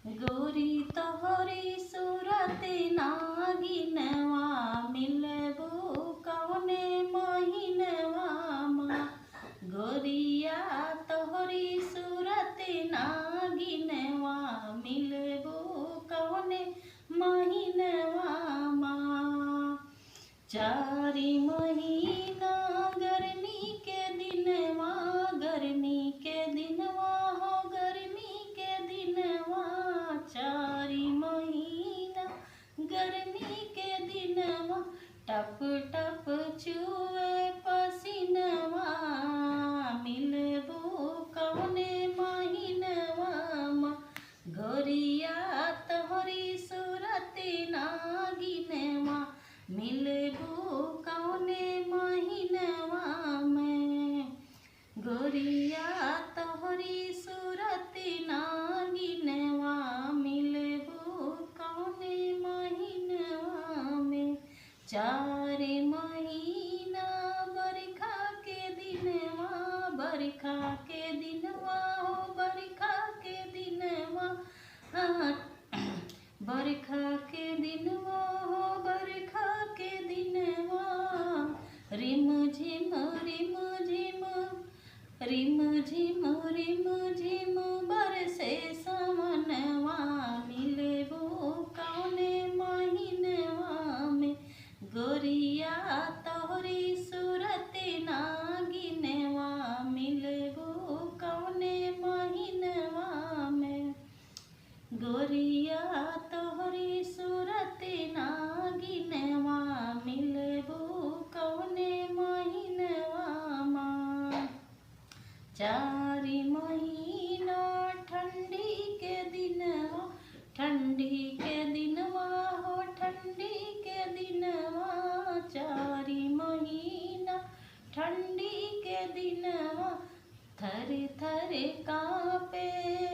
गोरी तोहरी सूरत नागिनवा मिलबो कौने महीनवा मा। गोरिया तोहरी सूरत नागिनवा मिलबो कौने महीनवा मा। चारि महीना गर्मी के दिनवा, गर्मी के दिनवा हो गर्मी के दिनवा। चारि महीना गर्मी के दिनवा, टप टप चुए पसीनवा मिलबो कौने महीनवा मा। गोरिया तोहरी सूरत नागिनवा मिलबो कौने महीनवा में। गोरिया तोहरी सूरत नागिनवा मिलबो कौने महीनवा में। चार महीना बरखा के दिनवा, बरखा के दिनवा हो बरखा के दिनवा। बरखा के दिनवा हो बरखा के दिनवा। रिम झिम रिम झिम रिम झिम रिम झिम बरसे सावनवा मिलबो कौने महीनवा में। गोरिया तोहरी सूरत नागिनवा मिलबो कौने महीनवा में। गोरिया तोहरी सूरत नागिनवा मिलबो कौने महीनवा मा। चारि महीना ठंडी के दिनवा, ठंडी के दिनवा हो ठंडी के दिनवा। चारि महीना ठंडी के दिनवा, थर थर कांपे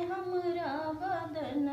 हमरा बदन